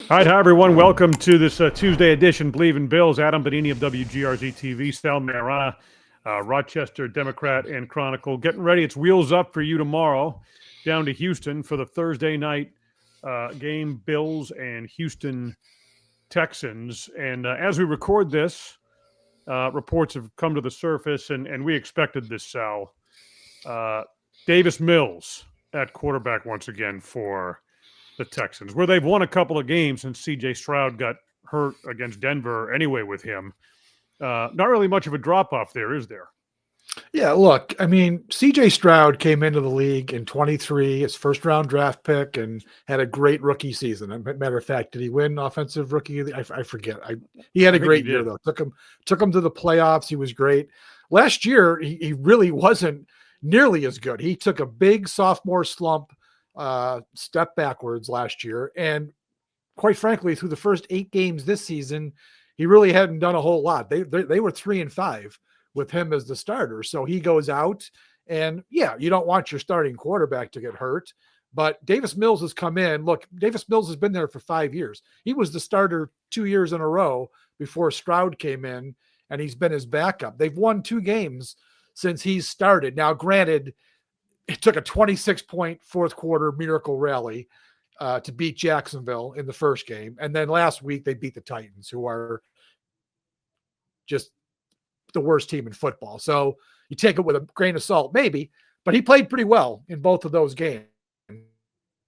All right, hi, everyone. Welcome to this Tuesday edition, Believe in Bills. Adam Benigni of WGRZ TV, Sal Maiorana, Rochester, Democrat, and Chronicle. Getting ready. It's wheels up for you tomorrow down to Houston for the Thursday night game, Bills and Houston Texans. And as we record this, reports have come to the surface, and we expected this, Sal. Davis Mills at quarterback once again for the Texans, where they've won a couple of games since C.J. Stroud got hurt against Denver anyway with him. Not really much of a drop-off there, is there? Yeah, look, I mean, C.J. Stroud came into the league in 23, his first-round draft pick, and had a great rookie season. As a matter of fact, did he win Offensive Rookie of the Year? I forget. He had a great year, though. Took him to the playoffs. He was great. Last year, he really wasn't nearly as good. He took a big sophomore slump, step backwards last year. And quite frankly, through the first 8 games this season, he really hadn't done a whole lot. They were 3-5 with him as the starter. So he goes out, and yeah, you don't want your starting quarterback to get hurt. But Davis Mills has come in. Look, Davis Mills has been there for 5 years. He was the starter 2 years in a row before Stroud came in, and he's been his backup. They've won 2 games since he's started. Now, granted, it took a 26-point fourth quarter miracle rally to beat Jacksonville in the first game. And then last week they beat the Titans, who are just the worst team in football. So you take it with a grain of salt, maybe, but he played pretty well in both of those games.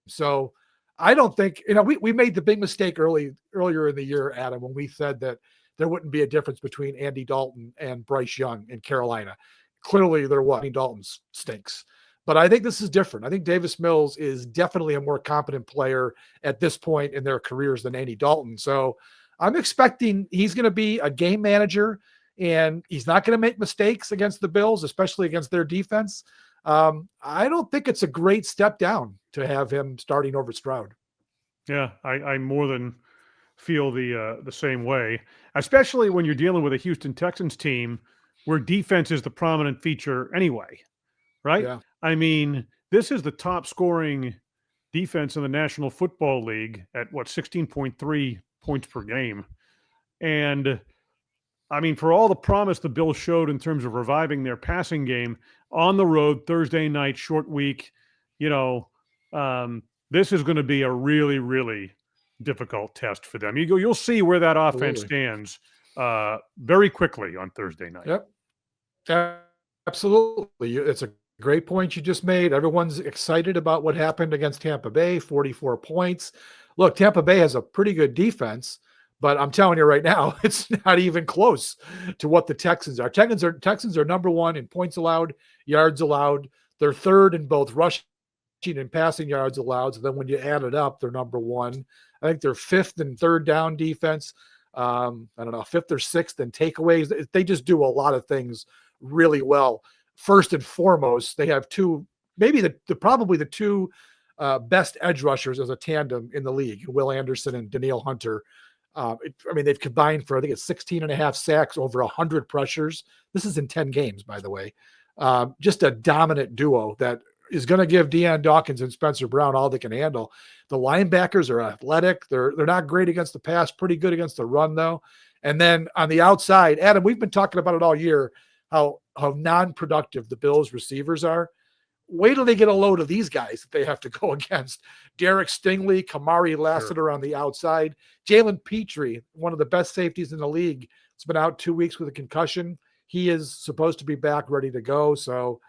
So I don't think, we made the big mistake earlier in the year, Adam, when we said that there wouldn't be a difference between Andy Dalton and Bryce Young in Carolina. Clearly there was. Andy Dalton stinks. But I think this is different. I think Davis Mills is definitely a more competent player at this point in their careers than Andy Dalton. So I'm expecting he's going to be a game manager, and he's not going to make mistakes against the Bills, especially against their defense. I don't think it's a great step down to have him starting over Stroud. Yeah, I more than feel the same way, especially when you're dealing with a Houston Texans team where defense is the prominent feature anyway, right? Yeah. I mean, this is the top scoring defense in the National Football League at 16.3 points per game. And I mean, for all the promise the Bills showed in terms of reviving their passing game on the road, Thursday night, short week, this is going to be a really, really difficult test for them. You'll see where that offense stands very quickly on Thursday night. Yep. Absolutely. It's a great point you just made. Everyone's excited about what happened against Tampa Bay, 44 points. Look, Tampa Bay has a pretty good defense, but I'm telling you right now, it's not even close to what the Texans are. Texans are number 1 in points allowed, yards allowed. They're third in both rushing and passing yards allowed. So then when you add it up, they're number 1. I think they're 5th in third down defense. I don't know, 5th or 6th in takeaways. They just do a lot of things really well. First and foremost, they have probably the 2 best edge rushers as a tandem in the league, Will Anderson and Danielle Hunter. They've combined for, I think it's 16.5 sacks, over 100 pressures. This is in 10 games, by the way. Just a dominant duo that is going to give Deion Dawkins and Spencer Brown all they can handle. The linebackers are athletic. They're not great against the pass, pretty good against the run, though. And then on the outside, Adam, we've been talking about it all year, how non-productive the Bills receivers are. Wait till they get a load of these guys that they have to go against. Derek Stingley, Kamari Lassiter on the outside. Jalen Petrie, one of the best safeties in the league, has been out 2 weeks with a concussion. He is supposed to be back ready to go. So,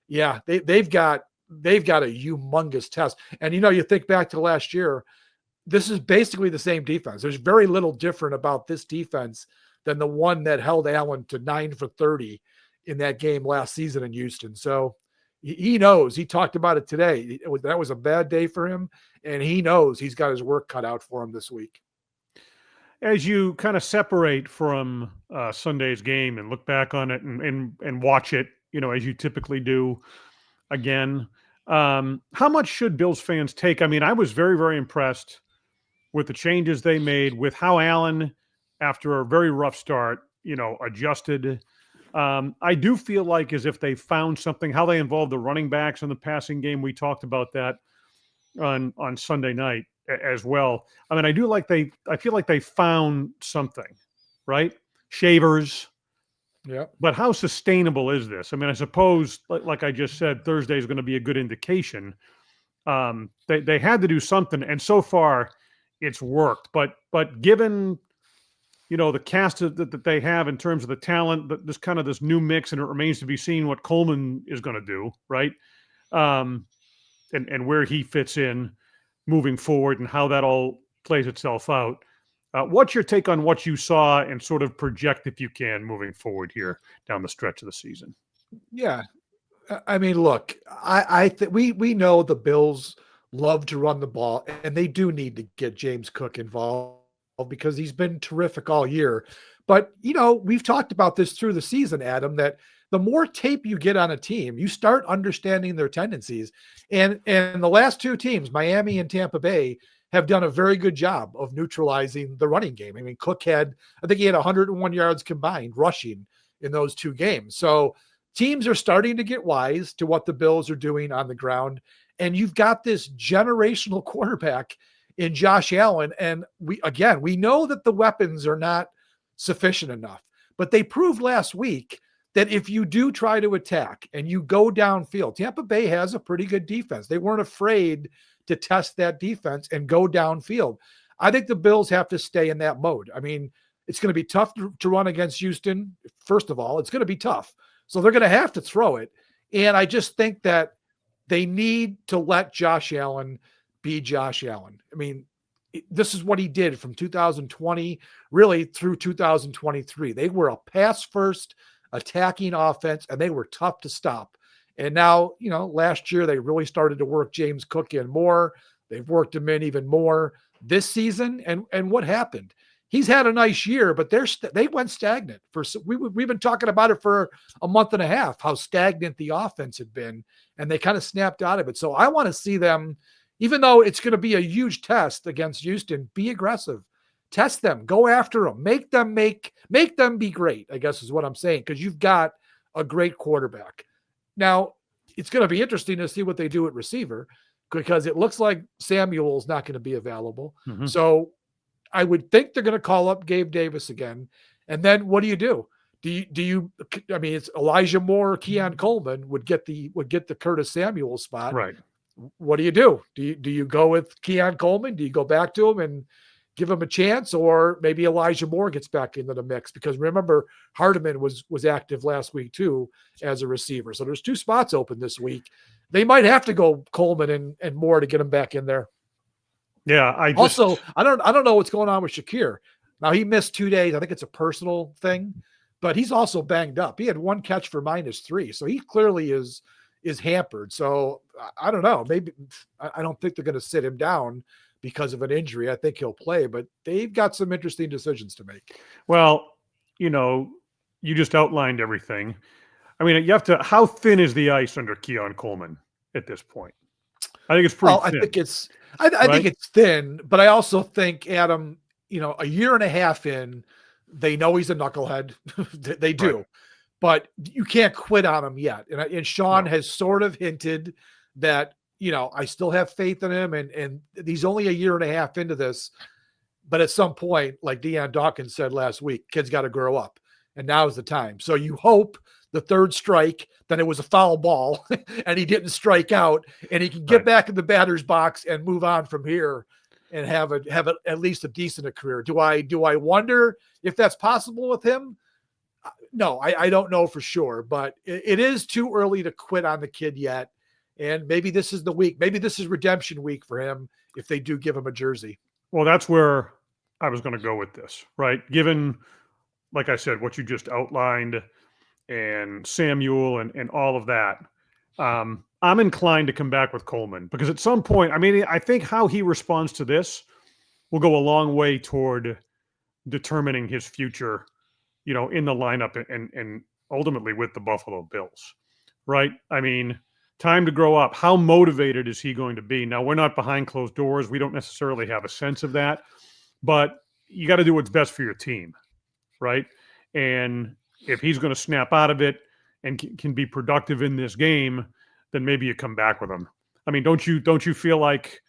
yeah, they've got a humongous test. And, you think back to last year, this is basically the same defense. There's very little different about this defense than the one that held Allen to 9 for 30 in that game last season in Houston. So he knows. He talked about it today. That was a bad day for him, and he knows he's got his work cut out for him this week. As you kind of separate from Sunday's game and look back on it and watch it, as you typically do again, how much should Bills fans take? I mean, I was very, very impressed with the changes they made, with how Allen, after a very rough start, adjusted. I do feel like as if they found something, how they involved the running backs in the passing game. We talked about that on Sunday night. as well. I mean, I feel like they found something, right? Shavers. Yeah. But how sustainable is this? I mean, I suppose, like I just said, Thursday is going to be a good indication. They had to do something, and so far, it's worked. But given the cast that they have in terms of the talent, this kind of this new mix, and it remains to be seen what Coleman is going to do, right? And where he fits in moving forward, and how that all plays itself out. What's your take on what you saw, and sort of project, if you can, moving forward here down the stretch of the season? Yeah. I mean, look, I think we know the Bills love to run the ball, and they do need to get James Cook involved because he's been terrific all year. But, we've talked about this through the season, Adam, that the more tape you get on a team, you start understanding their tendencies. And the last two teams, Miami and Tampa Bay, have done a very good job of neutralizing the running game. I mean, Cook I think he had 101 yards combined rushing in those two games. So teams are starting to get wise to what the Bills are doing on the ground. And you've got this generational quarterback in Josh Allen. And we know that the weapons are not sufficient enough, but they proved last week that if you do try to attack and you go downfield, Tampa Bay has a pretty good defense. They weren't afraid to test that defense and go downfield. I think the Bills have to stay in that mode. I mean, it's going to be tough to run against Houston. First of all, it's going to be tough. So they're going to have to throw it. And I just think that they need to let Josh Allen be Josh Allen. I mean, this is what he did from 2020 really through 2023. They were a pass-first attacking offense, and they were tough to stop. And now, last year they really started to work James Cook in more. They've worked him in even more this season. And what happened? He's had a nice year, but they went stagnant. We've been talking about it for a month and a half, how stagnant the offense had been, and they kind of snapped out of it. So I want to see them, even though it's going to be a huge test against Houston, be aggressive. Test them, go after them, make them be great, I guess is what I'm saying, because you've got a great quarterback. Now, it's going to be interesting to see what they do at receiver, because it looks like Samuel's not going to be available. Mm-hmm. So I would think they're going to call up Gabe Davis again. And then what do you do? I mean, it's Elijah Moore or Keon Coleman would get the Curtis Samuel spot. Right. What do? Do you go with Keon Coleman? Do you go back to him and give him a chance, or maybe Elijah Moore gets back into the mix? Because remember, Hardeman was active last week too as a receiver. So there's two spots open this week. They might have to go Coleman and Moore to get him back in there. Yeah. I don't know what's going on with Shakir. Now he missed 2 days. I think it's a personal thing, but he's also banged up. He had one catch for -3. So he clearly is hampered. So I don't know. Maybe I don't think they're going to sit him down because of an injury. I think he'll play, but they've got some interesting decisions to make. Well, you just outlined everything. I mean, you have to, how thin is the ice under Keon Coleman at this point? I think it's pretty thin. I think it's thin, but I also think, Adam, a year and a half in, they know he's a knucklehead. They do. Right. But you can't quit on him yet. And Sean has sort of hinted that, I still have faith in him, and he's only a year and a half into this. But at some point, like Deion Dawkins said last week, kids got to grow up, and now is the time. So you hope the third strike, then it was a foul ball, and he didn't strike out, and he can get back in the batter's box and move on from here and have at least a decent career. Do I wonder if that's possible with him? No, I don't know for sure, but it is too early to quit on the kid yet. And maybe this is the week. Maybe this is redemption week for him if they do give him a jersey. Well, that's where I was going to go with this, right? Given, like I said, what you just outlined and Samuel and all of that, I'm inclined to come back with Coleman, because at some point, I mean, I think how he responds to this will go a long way toward determining his future, in the lineup and ultimately with the Buffalo Bills, right? I mean, time to grow up. How motivated is he going to be? Now, we're not behind closed doors. We don't necessarily have a sense of that, but you got to do what's best for your team, right? And if he's going to snap out of it and can be productive in this game, then maybe you come back with him. I mean, don't you feel like,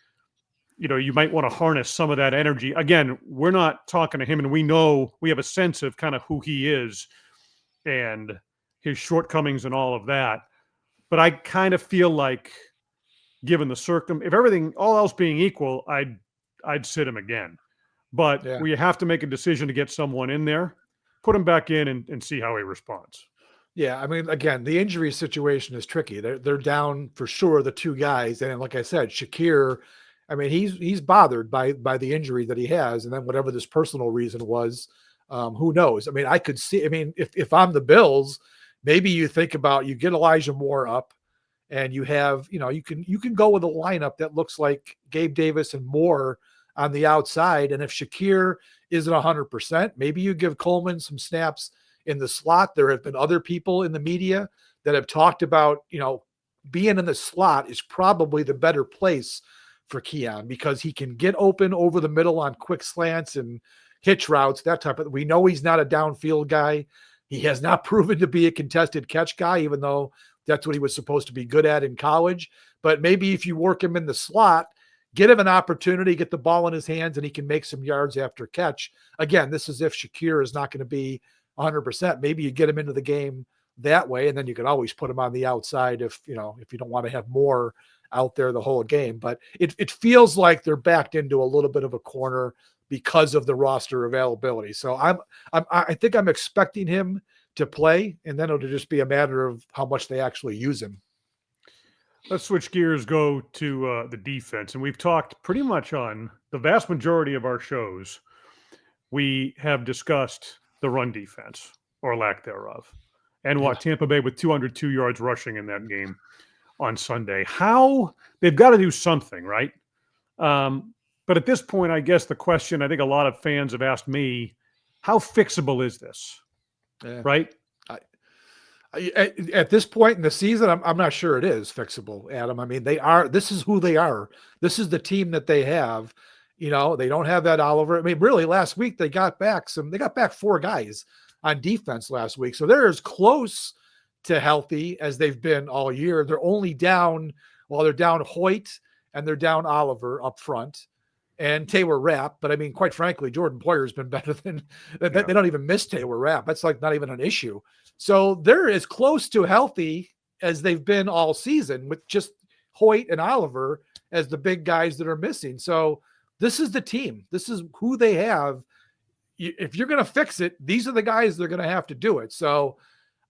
you might want to harness some of that energy. Again, we're not talking to him, and we have a sense of kind of who he is and his shortcomings and all of that. But I kind of feel like, given the if everything, all else being equal, I'd sit him again. But we have to make a decision to get someone in there, put him back in, and see how he responds. Yeah, I mean, again, the injury situation is tricky. They're down for sure, the two guys, and like I said, Shakir. I mean, he's bothered by the injury that he has, and then whatever this personal reason was, who knows? I mean, I could see. I mean, if I'm the Bills, maybe you think about you get Elijah Moore up, and you have you can go with a lineup that looks like Gabe Davis and Moore on the outside, and if Shakir isn't 100%, maybe you give Coleman some snaps in the slot. There have been other people in the media that have talked about, being in the slot is probably the better place for Keon because he can get open over the middle on quick slants and hitch routes, that type of. We know he's not a downfield guy. He has not proven to be a contested catch guy, even though that's what he was supposed to be good at in college. But maybe if you work him in the slot, get him an opportunity, get the ball in his hands, and he can make some yards after catch. Again, this is if Shakir is not going to be 100%. Maybe you get him into the game that way, and then you can always put him on the outside if you don't want to have more out there the whole game. But it feels like they're backed into a little bit of a corner because of the roster availability. So I think I'm expecting him to play, and then it'll just be a matter of how much they actually use him. Let's switch gears, go to the defense. And we've talked pretty much on the vast majority of our shows. We have discussed the run defense or lack thereof. And Tampa Bay with 202 yards rushing in that game on Sunday. How they've got to do something, right? But at this point, I guess the question I think a lot of fans have asked me, how fixable is this? Right? At this point in the season, I'm not sure it is fixable, Adam. I mean, this is who they are. This is the team that they have. They don't have that Oliver. I mean, really, last week they got back 4 guys on defense last week. So they're as close to healthy as they've been all year. They're only down, they're down Hoyt and they're down Oliver up front and Taylor Rapp. But I mean, quite frankly, Jordan Poyer has been better than they don't even miss Taylor Rapp. That's like not even an issue. So they're as close to healthy as they've been all season with just Hoyt and Oliver as the big guys that are missing. So this is the team. This is who they have. If you're going to fix it, these are the guys that are going to have to do it. So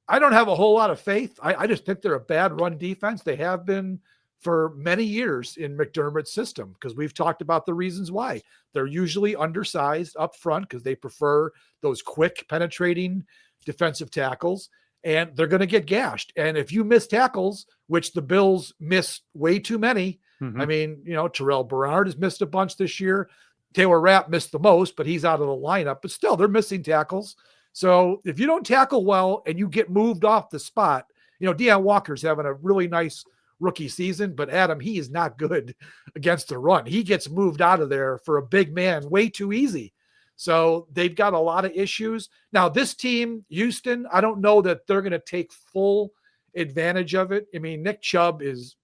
I don't have a whole lot of faith. I just think they're a bad run defense. They have been for many years in McDermott's system because we've talked about the reasons why. They're usually undersized up front because they prefer those quick penetrating defensive tackles, and they're going to get gashed. And if you miss tackles, which the Bills miss way too many, I mean, Terrell Bernard has missed a bunch this year. Taylor Rapp missed the most, but he's out of the lineup. But still, they're missing tackles. So if you don't tackle well and you get moved off the spot, Deion Walker's having a really nice rookie season, but Adam, he is not good against the run. He gets moved out of there for a big man way too easy. So they've got a lot of issues. Now, this team, Houston, I don't know that they're going to take full advantage of it. I mean, Nick Chubb is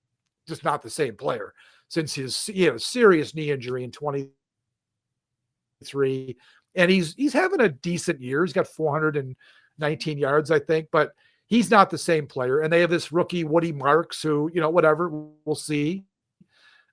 just not the same player since his serious knee injury in 2023. And he's having a decent year. He's got 419 yards, I think, but he's not the same player. And they have this rookie, Woody Marks, who, whatever, we'll see.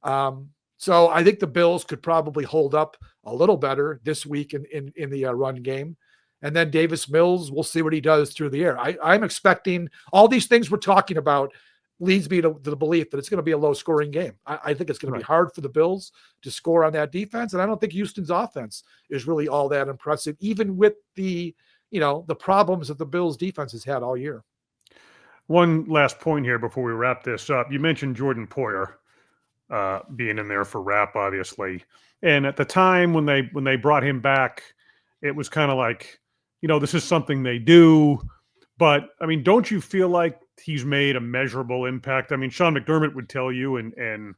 So I think the Bills could probably hold up a little better this week in the run game. And then Davis Mills, we'll see what he does through the air. I'm expecting all these things we're talking about leads me to the belief that it's going to be a low-scoring game. I think it's going to be hard for the Bills to score on that defense, and I don't think Houston's offense is really all that impressive, even with the problems that the Bills' defense has had all year. One last point here before we wrap this up. You mentioned Jordan Poyer being in there for Rapp, obviously. And at the time when they brought him back, it was kind of like, this is something they do. But, I mean, don't you feel like he's made a measurable impact? I mean, Sean McDermott would tell you and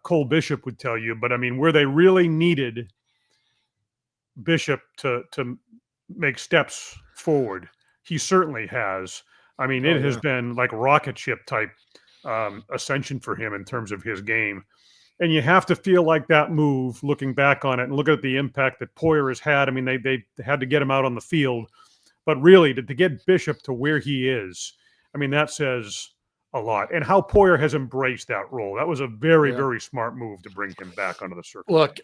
Cole Bishop would tell you. But, I mean, where they really needed Bishop to make steps forward, he certainly has. I mean, it has been like rocket ship type ascension for him in terms of his game. And you have to feel like that move, looking back on it and look at the impact that Poyer has had. I mean, they had to get him out on the field, but really to get Bishop to where he is, I mean, that says a lot. And how Poyer has embraced that role. That was a very, very smart move to bring him back onto the circuit. Look,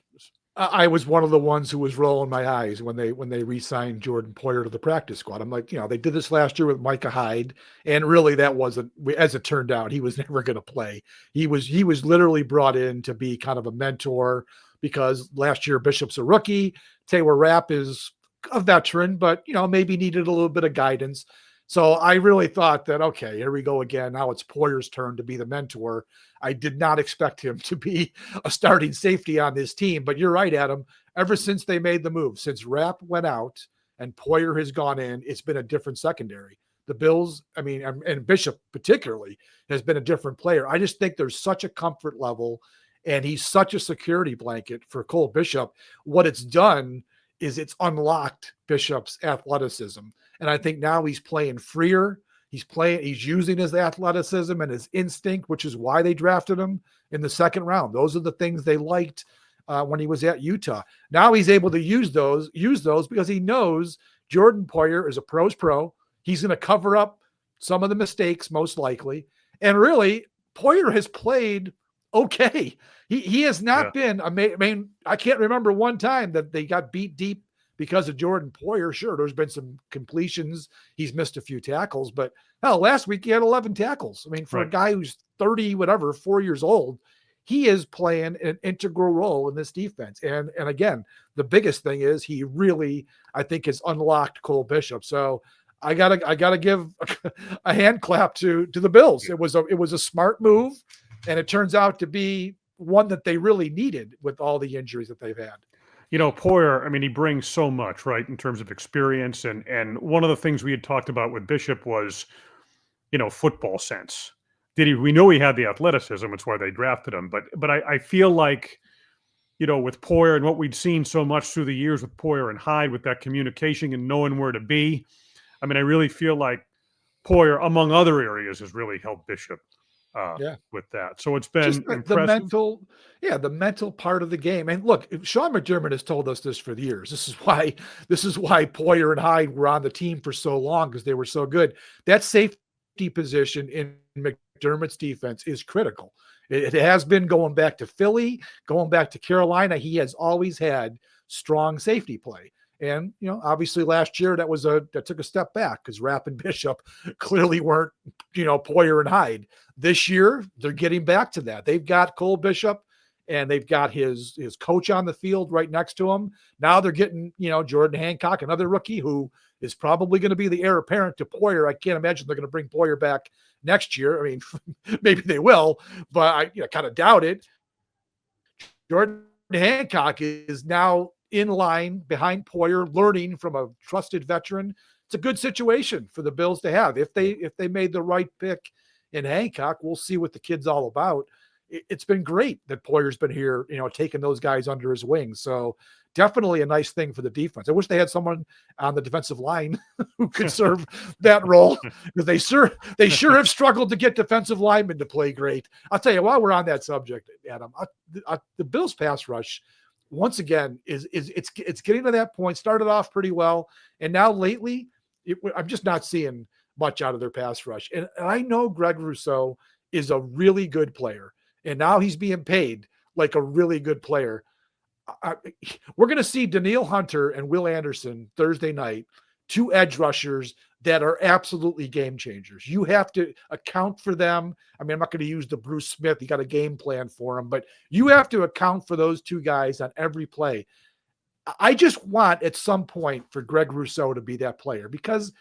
I was one of the ones who was rolling my eyes when they re-signed Jordan Poyer to the practice squad. I'm like, they did this last year with Micah Hyde, and really that wasn't, as it turned out, he was never going to play. He was literally brought in to be kind of a mentor, because last year Bishop's a rookie, Taylor Rapp is a veteran, but maybe needed a little bit of guidance. So I really thought that, okay, here we go again. Now it's Poyer's turn to be the mentor. I did not expect him to be a starting safety on this team, but you're right, Adam. Ever since they made the move, since Rapp went out and Poyer has gone in, it's been a different secondary. The Bills, I mean, and Bishop particularly, has been a different player. I just think there's such a comfort level, and he's such a security blanket for Cole Bishop. What it's done is it's unlocked Bishop's athleticism. And I think now he's playing freer. He's using his athleticism and his instinct, which is why they drafted him in the second round. Those are the things they liked when he was at Utah. Now he's able to use those because he knows Jordan Poyer is a pro's pro. He's going to cover up some of the mistakes, most likely. And really, Poyer has played okay. He has not been, I mean, I can't remember one time that they got beat deep because of Jordan Poyer. Sure, there's been some completions. He's missed a few tackles, but hell, last week he had 11 tackles. I mean, for a guy who's 4 years old, he is playing an integral role in this defense. And again, the biggest thing is he really, I think, has unlocked Cole Bishop. So I gotta give a hand clap to the Bills. It was a smart move, and it turns out to be one that they really needed with all the injuries that they've had. Poyer, I mean, he brings so much, right, in terms of experience. And one of the things we had talked about with Bishop was, football sense. We know he had the athleticism. It's why they drafted him. But I feel like, with Poyer and what we'd seen so much through the years with Poyer and Hyde, with that communication and knowing where to be, I mean, I really feel like Poyer, among other areas, has really helped Bishop with that. So it's been impressive. The mental part of the game. And look, Sean McDermott has told us this for years. This is why Poyer and Hyde were on the team for so long, because they were so good. That safety position in McDermott's defense is critical. It has been going back to Philly, going back to Carolina. He has always had strong safety play. And, obviously last year that took a step back because Rapp and Bishop clearly weren't, Poyer and Hyde. This year, they're getting back to that. They've got Cole Bishop and they've got his coach on the field right next to him. Now they're getting, Jordan Hancock, another rookie who is probably going to be the heir apparent to Poyer. I can't imagine they're going to bring Poyer back next year. I mean, maybe they will, but I kind of doubt it. Jordan Hancock is now in line behind Poyer, learning from a trusted veteran. It's a good situation for the Bills to have. If they made the right pick in Hancock, we'll see what the kid's all about. It's been great that Poyer's been here, taking those guys under his wing. So definitely a nice thing for the defense. I wish they had someone on the defensive line who could serve that role, because they sure have struggled to get defensive linemen to play great. I'll tell you, while we're on that subject, Adam, the Bills pass rush, once again, it's getting to that point. Started off pretty well, and now lately, I'm just not seeing much out of their pass rush. And I know Greg Rousseau is a really good player, and now he's being paid like a really good player. We're going to see Danielle Hunter and Will Anderson Thursday night, two edge rushers that are absolutely game changers. You have to account for them. I mean, I'm not going to use the Bruce Smith. You got a game plan for him, but you have to account for those two guys on every play. I just want at some point for Greg Rousseau to be that player, because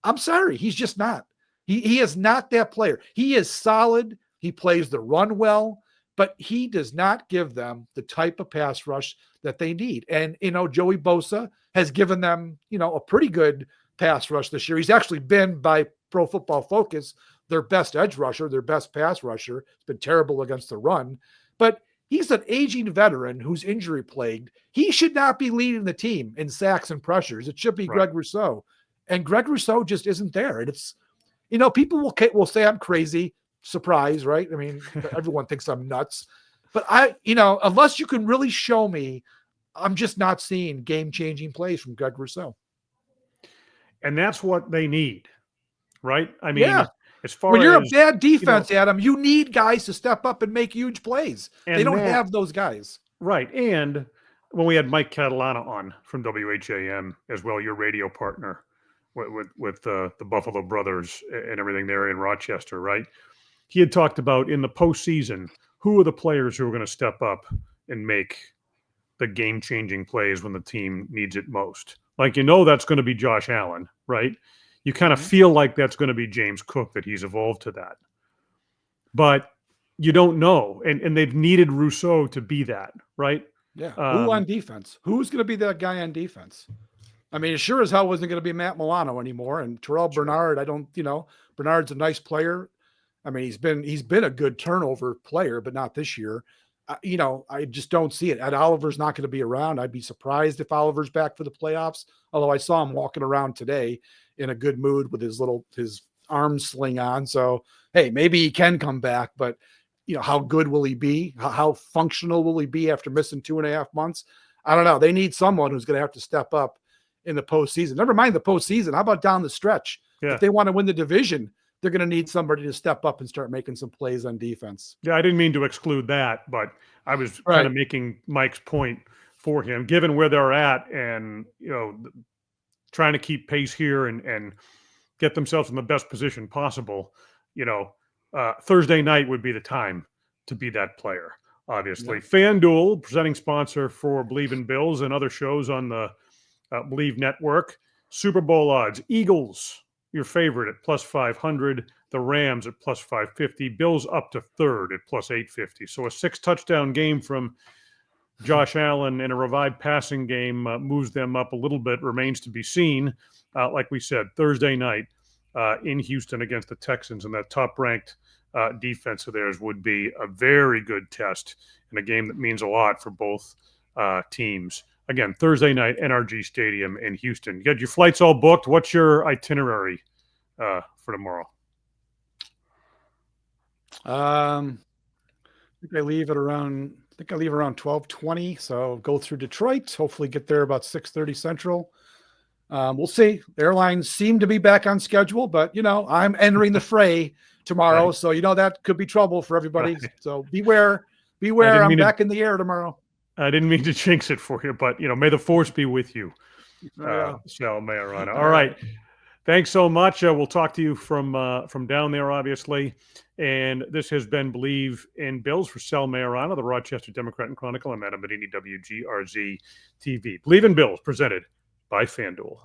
I'm sorry, he's just not. He is not that player. He is solid. He plays the run well, but he does not give them the type of pass rush that they need. And, Joey Bosa has given them, a pretty good pass rush this year. He's actually been, by Pro Football Focus, their best edge rusher, their best pass rusher. It's been terrible against the run, but he's an aging veteran who's injury plagued. He should not be leading the team in sacks and pressures. It should be Greg Rousseau, and Greg Rousseau just isn't there. And it's, people will say I'm crazy. Surprise, right? I mean, everyone thinks I'm nuts. But unless you can really show me, I'm just not seeing game-changing plays from Greg Rousseau. And that's what they need, right? I mean, Yeah. as far When you're as a bad defense, Adam, you need guys to step up and make huge plays. They don't have those guys. Right. And when we had Mike Catalana on from WHAM as well, your radio partner with the Buffalo Brothers and everything there in Rochester, right? He had talked about in the postseason, who are the players who are going to step up and make the game-changing plays when the team needs it most. Like, that's going to be Josh Allen, right? You kind of feel like that's going to be James Cook, that he's evolved to that. But you don't know. And they've needed Rousseau to be that, right? Yeah. Who on defense? Who's going to be that guy on defense? I mean, it sure as hell wasn't going to be Matt Milano anymore. And Terrell Bernard, Bernard's a nice player. I mean, he's been a good turnover player, but not this year. I just don't see it. Ed Oliver's not going to be around. I'd be surprised if Oliver's back for the playoffs. Although I saw him walking around today in a good mood with his arm sling on. So, hey, maybe he can come back, but how good will he be? How functional will he be after missing 2.5 months? I don't know. They need someone who's going to have to step up in the postseason. Never mind the postseason. How about down the stretch? Yeah. If they want to win the division, they're going to need somebody to step up and start making some plays on defense. Yeah, I didn't mean to exclude that, but I was kind of making Mike's point for him, given where they're at and, trying to keep pace here and get themselves in the best position possible. Thursday night would be the time to be that player, obviously. Yeah. FanDuel, presenting sponsor for Believe in Bills and other shows on the Believe Network. Super Bowl odds, Eagles, your favorite at plus 500, the Rams at plus 550, Bills up to third at plus 850. So a 6-touchdown game from Josh Allen and a revived passing game moves them up a little bit, remains to be seen. Like we said, Thursday night in Houston against the Texans, and that top-ranked defense of theirs would be a very good test and a game that means a lot for both teams. Again, Thursday night, NRG Stadium in Houston. You got your flights all booked. What's your itinerary for tomorrow? I think I leave around 12:20. So go through Detroit. Hopefully get there about 6:30 Central. We'll see. Airlines seem to be back on schedule, but I'm entering the fray tomorrow, right. So that could be trouble for everybody. Right. So beware. I'm back in the air tomorrow. I didn't mean to jinx it for you, but may the force be with you, Sal Maiorana. All right. Thanks so much. We'll talk to you from down there, obviously. And this has been Believe in Bills for Sal Maiorana, the Rochester Democrat and Chronicle. I'm Adam Benigni, WGRZ TV. Believe in Bills, presented by FanDuel.